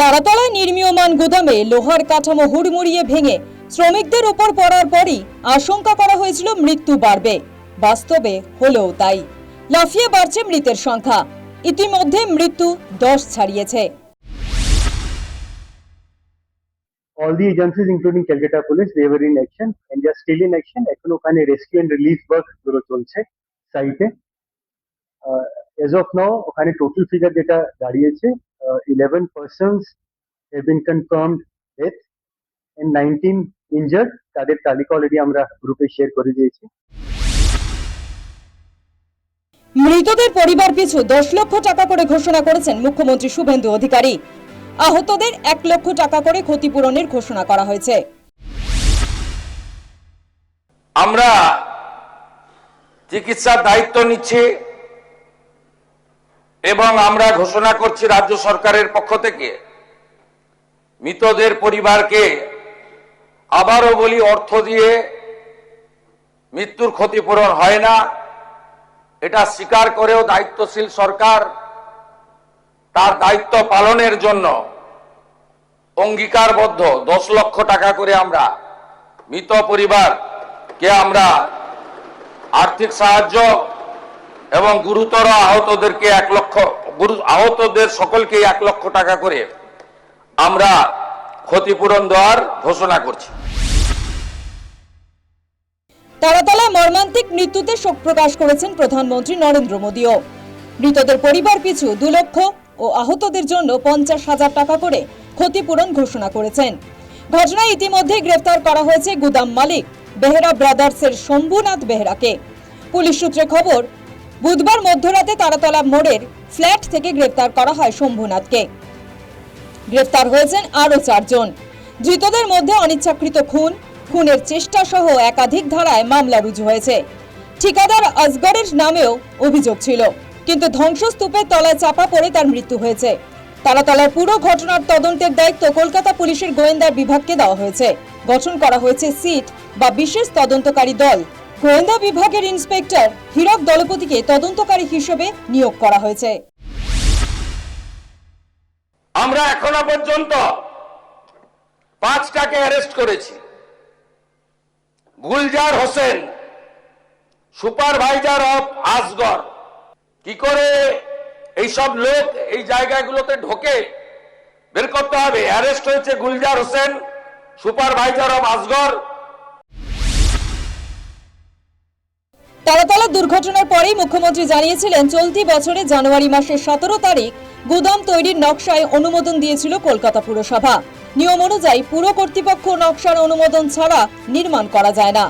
তারাতলায় নির্মীয়মান গুদামে লোহার কাঠামো হুড়মুড়িয়ে ভেঙে শ্রমিকদের উপর পড়ার পরই আশঙ্কা করা হয়েছিল মৃত্যু বাড়বে। বাস্তবে হলেও তাই। লাফিয়ে বাড়ছে মৃতের সংখ্যা। ইতিমধ্যে মৃত্যু 10 ছাড়িয়েছে। All the agencies, including Calcutta Police, they were in action and they are still in action. এখন ওখানে rescue and relief work গুলো চলছে সাইটে। As of now, ওখানে total figure যেটা দাঁড়িয়েছে 11 persons have been confirmed death and 19 injured. তাদের তালিকা অলরেডি আমরা গ্রুপে শেয়ার করে দিয়েছি। মৃতদের পরিবার পিছু 10 লক্ষ টাকা করে ঘোষণা করেছেন মুখ্যমন্ত্রী শুভেন্দু অধিকারী। আহতদের 1 লক্ষ টাকা করে ক্ষতিপূরণের ঘোষণা করা হয়েছে। আমরা চিকিৎসার দায়িত্ব নিচ্ছি এবং আমরা ঘোষণা করছি রাজ্য সরকারের পক্ষ থেকে মৃতদের পরিবারকে আবারও বলি, অর্থ দিয়ে মৃত্যুর ক্ষতিপূরণ হয় না, এটা স্বীকার করেও দায়িত্বশীল সরকার তার দায়িত্ব পালনের জন্য অঙ্গীকারবদ্ধ 10 লক্ষ টাকা করে আমরা মৃত পরিবারকে আমরা আর্থিক সাহায্য এবং গুরুতর আহতদেরকে 1 লক্ষ, আহতদের সকলকে 1 লক্ষ টাকা করে আমরা ক্ষতিপূরণ দেওয়ার ঘোষণা করছি। তারাতলায় মর্মান্তিক মৃত্যুতে শোক প্রকাশ করেছেন প্রধানমন্ত্রী নরেন্দ্র মোদীও। মৃতদের পরিবার পিছু 2 লক্ষ ও আহতদের জন্য 50,000 টাকা করে ক্ষতিপূরণ ঘোষণা করেছেন। ঘটনায় ইতিমধ্যে গ্রেফতার করা হয়েছে গুদাম মালিক বেহেরা ব্রাদার্সের শম্ভুনাথ বেহেরাকে। পুলিশ সূত্রে খবর, বুধবার মধ্যরাতে তারাতলা মোড়ের ফ্ল্যাট থেকে গ্রেফতার করা হয় শম্ভুনাথকে। গ্রেফতার হয়েছেন আরো 4 জন। ধৃতদের মধ্যে অনিচ্ছাকৃত খুন, খুনের চেষ্টা সহ একাধিক ধারায় মামলা রুজু হয়েছে। ঠিকাদার আসগরের নামেও অভিযোগ ছিল, কিন্তু ধ্বংসস্তূপের তলায় চাপা পড়ে তার মৃত্যু হয়েছে। তারাতলার পুরো ঘটনার তদন্তের দায়িত্ব কলকাতা পুলিশের গোয়েন্দা বিভাগকে দেওয়া হয়েছে। গঠন করা হয়েছে সিট বা বিশেষ তদন্তকারী দল। গোয়েন্দা বিভাগের ইন্সপেক্টর হীরক দলপতিকে তদন্তকারী হিসেবে নিয়োগ করা হয়েছে। আমরা এখনো পর্যন্ত 5টাকে অ্যারেস্ট করেছি। Gulzar Hossain, supervisor of Asgar. কি করে এইসব লোক এই জায়গাগুলোতে ঢোকে বের করতে হবে। অ্যারেস্ট হয়েছে গুলজার হোসেন, সুপারভাইজার অফ আসগর। তারাতলা দুর্ঘটনার পরেই মুখ্যমন্ত্রী জানিয়েছিলেন, চলতি বছরে জানুয়ারি মাসের 17 তারিখ গুদাম তৈরির নকশায় অনুমোদন দিয়েছিল কলকাতা পুরসভা। নিয়ম অনুযায়ী পুর কর্তৃপক্ষ নকশার অনুমোদন ছাড়া নির্মাণ করা যায় না।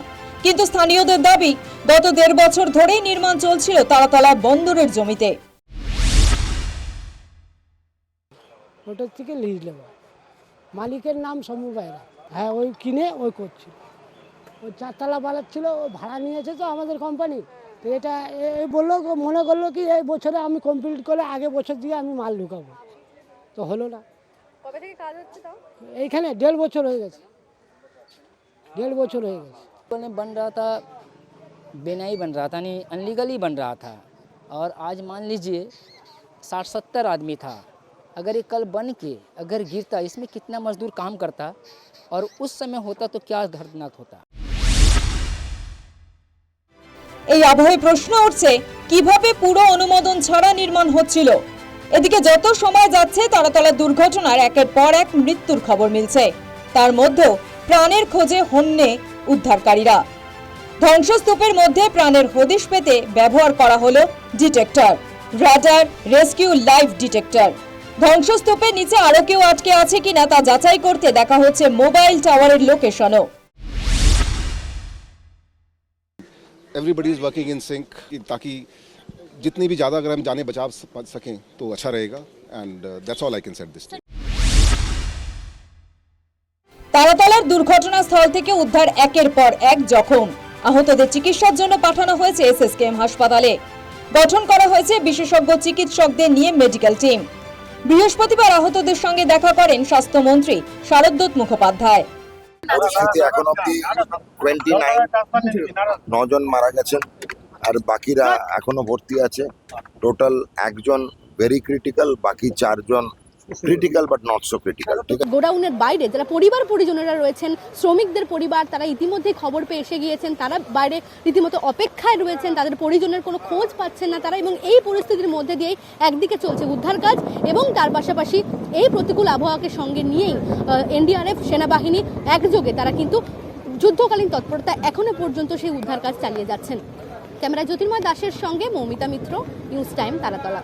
কিন্তু স্থানীয়দের দাবি, গত 1.5 বছর ধরেই নির্মাণ চলছিল তারাতলা বন্দরের জমিতে। ওটা থেকে লিজ নেওয়া, মালিকের নাম শম্ভু বেহেরা। হ্যাঁ, ওই কিনে ওই করছিল। ওই 4 তলা বানাচ্ছিল, ও ভাড়া নিয়েছে তো আমাদের কোম্পানি। তো এটা বললো, মনে করলো কি এই বছরে আমি কমপ্লিট করে আগে বছর দিয়ে আমি মাল ঢুকাবো, তো হলো না। কবে থেকে কাজ হচ্ছে তাও? এইখানে 1.5 বছর হয়ে গেছে, 1.5 বছর হয়ে গেছে। बन रहा था, बिना ही बन रहा था, नहीं अनलीगली बन रहा था। और आज मान लीजिए 60-70 आदमी था, अगर ये कल बन के अगर गिरता, इसमें कितना मजदूर काम करता और उस समय होता तो क्या दर्दनाक होता। এই আবহে প্রশ্ন উঠছে, কিভাবে পুরো অনুমোদন ছাড়া নির্মাণ হচ্ছিল। এদিকে যত সময় যাচ্ছে তারাতলা দুর্ঘটনার একের পর এক মৃত্যুর খবর মিলছে। তার মধ্যেও প্রাণের খোঁজে হন্যে উদ্ধারকারীরা। ধ্বংসস্তূপের মধ্যে প্রাণের হদিশ পেতে ব্যবহার করা হলো detector, radar, rescue live detector. ধ্বংসস্তূপের নিচে আরো কেউ আটকে আছে কিনা তা যাচাই করতে দেখা হচ্ছে মোবাইল টাওয়ারের লোকেশনও। Everybody is working in sync ताकि जितनी भी ज़्यादा अगर हम जाने बचा सकें तो अच्छा रहेगा and that's all I can say at this time. তারাতলার দুর্ঘটনাস্থল থেকে উদ্ধার একের পর এক জখম। আহতদের চিকিৎসার জন্য পাঠানো হয়েছে এসএসকেএম হাসপাতালে। গঠন করা হয়েছে বিশেষজ্ঞ চিকিৎসকদের নিয়ে মেডিকেল টিম। বৃহস্পতিবার আহতদের সঙ্গে দেখা করেন স্বাস্থ্যমন্ত্রী শারদদত্ত মুখোপাধ্যায়। পরিস্থিতি এখন অব্দি 9 জন মারা গেছেন আর বাকিরা এখনো ভর্তি আছে। টোটাল 1 জন ভেরি ক্রিটিক্যাল, বাকি 4 জন critical but not so critical. ঠিক আছে, গোডাউনের বাইরে যারা পরিবার পরিজনেরা রয়েছেন, শ্রমিকদের পরিবার, তারা ইতিমধ্যেই খবর পেয়ে এসে গিয়েছেন, তারা বাইরে রীতিমতো অপেক্ষায় রয়েছেন, তাদের পরিজনের কোনো খোঁজ পাচ্ছেন না তারা, এবং এই পরিস্থিতির মধ্যে দিয়েই একদিকে চলছে উদ্ধার কাজ এবং তার পাশাপাশি এই প্রতিকূল আবহাওয়াকে সঙ্গে নিয়েই এনডিআরএফ সেনাবাহিনী একযোগে তারা কিন্তু যুদ্ধকালীন তৎপরতা এখনো পর্যন্ত সেই উদ্ধার কাজ চালিয়ে যাচ্ছেন। ক্যামেরা জ্যোতির্ময় দাসের সঙ্গে মৌমিতা মিত্র, নিউজ টাইম, তারাতলা।